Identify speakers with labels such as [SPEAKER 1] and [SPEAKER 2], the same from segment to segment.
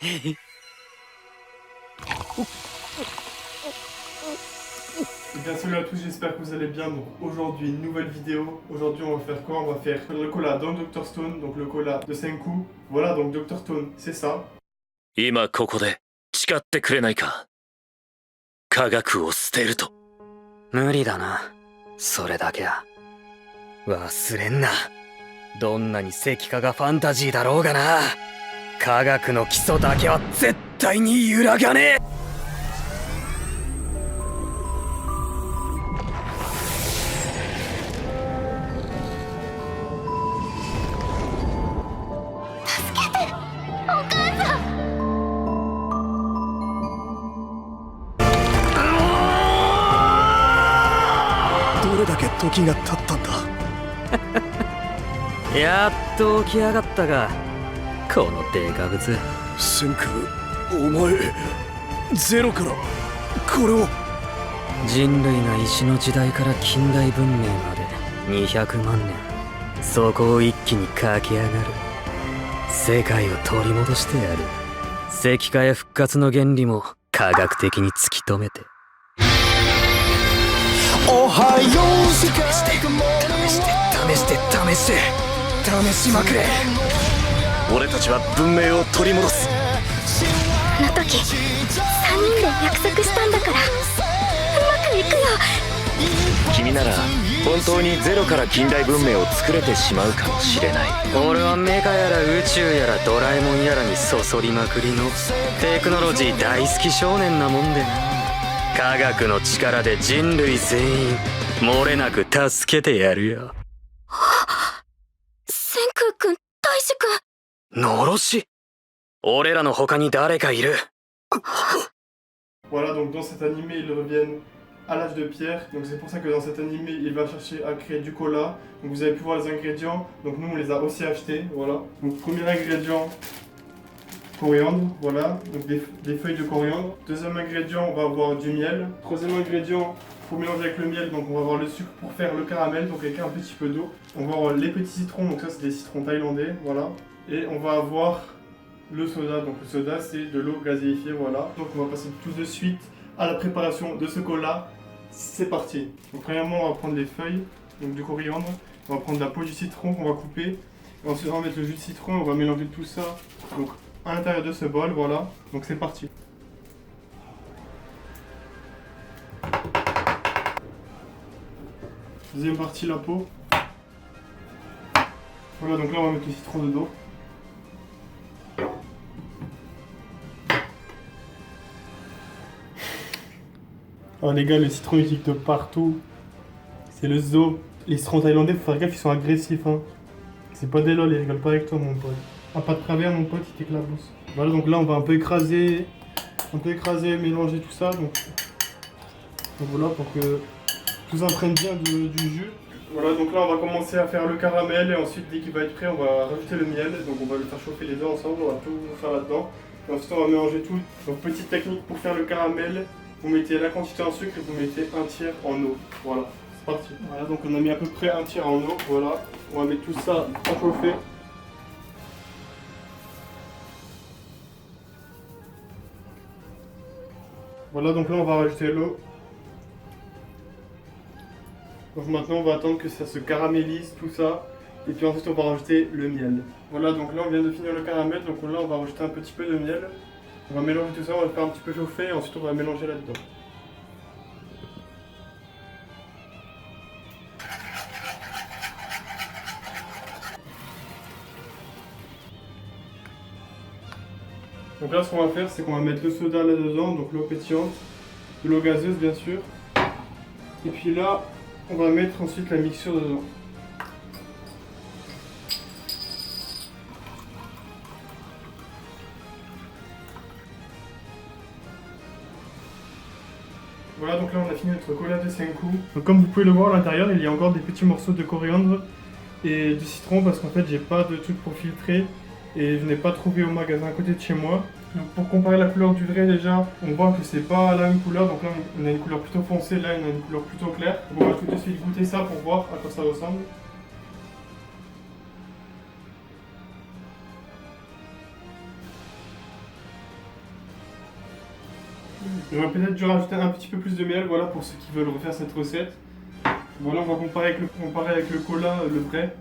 [SPEAKER 1] Et bien salut à tous, j'espère que vous allez bien. Donc aujourd'hui, une nouvelle vidéo. Aujourd'hui on va faire quoi? On va faire le cola dans Dr Stone, donc le cola de Senku. Voilà, donc Dr Stone, c'est ça.
[SPEAKER 2] 今ここで誓ってくれないか。科学を捨てると。
[SPEAKER 3] 無理だな。それだけは。忘れんな。どんなに石化がファンタジーだろうがな。科学の基礎だけは絶対に揺らがねえ。
[SPEAKER 4] どれだけ時が経ったんだ。
[SPEAKER 3] やっと起き上がったが、このデカブツ。
[SPEAKER 4] シンク、お前ゼロからこれを。
[SPEAKER 3] 人類が石の時代から近代文明まで200万年、そこを一気に駆け上がる。世界を取り戻してやる。石化や復活の原理も科学的に突き止めて。
[SPEAKER 4] おはよう。
[SPEAKER 3] 試して試しまくれ。
[SPEAKER 2] 俺たちは文明を取り戻す。
[SPEAKER 5] あの時3人で約束したんだからうまくいくよ。
[SPEAKER 2] 君なら本当にゼロから近代文明を作れてしまうかもしれない。
[SPEAKER 3] 俺はメカやら宇宙やらドラえもんやらにそそりまくりのテクノロジー大好き少年なもんでな。科学の力で人類全員漏れなく助けてやるよ。
[SPEAKER 5] 千空くん、大志くん。
[SPEAKER 3] のろし。俺らの他に誰かいる。
[SPEAKER 1] Voilà, donc dans cet animé, ils reviennent à l'âge de pierre. Donc c'est pour ça que dans cet animé, il va chercher à créer du cola. Donc vous avez pu voir les ingrédients. Donc nous, on les a aussi achetés. Voilà. Donc premier ingrédient, coriandre. Voilà. Donc des feuilles de coriandre. Deuxième ingrédient, on va avoir du miel. Troisième ingrédient, pour mélanger avec le miel, donc on va avoir le sucre pour faire le caramel, donc avec un petit peu d'eau. On va avoir les petits citrons, donc ça c'est des citrons thaïlandais, voilà. Et on va avoir le soda, donc le soda c'est de l'eau gazéifiée, voilà. Donc on va passer tout de suite à la préparation de ce cola. C'est parti. Donc premièrement on va prendre les feuilles, donc du coriandre. On va prendre la peau du citron qu'on va couper. Et ensuite on va mettre le jus de citron, on va mélanger tout ça donc à l'intérieur de ce bol, voilà. Donc c'est parti. Deuxième partie, la peau. Voilà, donc là on va mettre le citron dedans. Alors les gars, le citron il gicle de partout. C'est le zoo. Les citrons thaïlandais, faut faire gaffe, ils sont agressifs. Hein. C'est pas des lol, ils rigolent pas avec toi mon pote. Ah, pas de travers mon pote, il t'éclabousse. Voilà, donc là on va un peu écraser, mélanger tout ça. Donc voilà, pour que tout s'imprègne bien du jus. Voilà, donc là on va commencer à faire le caramel et ensuite dès qu'il va être prêt on va rajouter le miel. Donc on va le faire chauffer les deux ensemble, on va tout faire là-dedans. Et ensuite on va mélanger tout. Donc petite technique pour faire le caramel, vous mettez la quantité en sucre et vous mettez un tiers en eau. Voilà, c'est parti. Voilà, donc on a mis à peu près un tiers en eau, voilà. On va mettre tout ça à chauffer. Voilà, donc là on va rajouter l'eau. Donc maintenant on va attendre que ça se caramélise tout ça et puis ensuite on va rajouter le miel. Voilà, donc là on vient de finir le caramel, donc là on va rajouter un petit peu de miel. On va mélanger tout ça, on va le faire un petit peu chauffer et ensuite on va mélanger là-dedans. Donc là ce qu'on va faire c'est qu'on va mettre le soda là-dedans, donc l'eau pétillante, de l'eau gazeuse bien sûr. Et puis là on va mettre ensuite la mixture dedans. Voilà, donc là on a fini notre cola de Senku. Donc comme vous pouvez le voir à l'intérieur, il y a encore des petits morceaux de coriandre et de citron parce qu'en fait j'ai pas de truc pour filtrer et je n'ai pas trouvé au magasin à côté de chez moi. Donc pour comparer la couleur du vrai déjà, on voit que c'est pas la même couleur, donc là on a une couleur plutôt foncée, là on a une couleur plutôt claire. Donc on va tout de suite goûter ça pour voir à quoi ça ressemble. J'aurais peut-être dû rajouter un petit peu plus de miel, voilà, pour ceux qui veulent refaire cette recette. Voilà, on va comparer avec le cola, le vrai.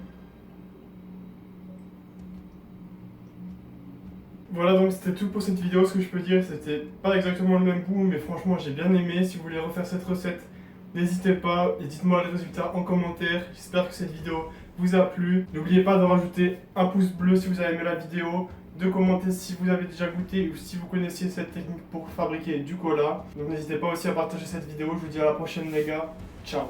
[SPEAKER 1] Voilà, donc c'était tout pour cette vidéo. Ce que je peux dire, c'était pas exactement le même goût, mais franchement j'ai bien aimé. Si vous voulez refaire cette recette, n'hésitez pas et dites-moi les résultats en commentaire. J'espère que cette vidéo vous a plu. N'oubliez pas de rajouter un pouce bleu si vous avez aimé la vidéo, de commenter si vous avez déjà goûté ou si vous connaissiez cette technique pour fabriquer du cola. Donc n'hésitez pas aussi à partager cette vidéo. Je vous dis à la prochaine les gars. Ciao.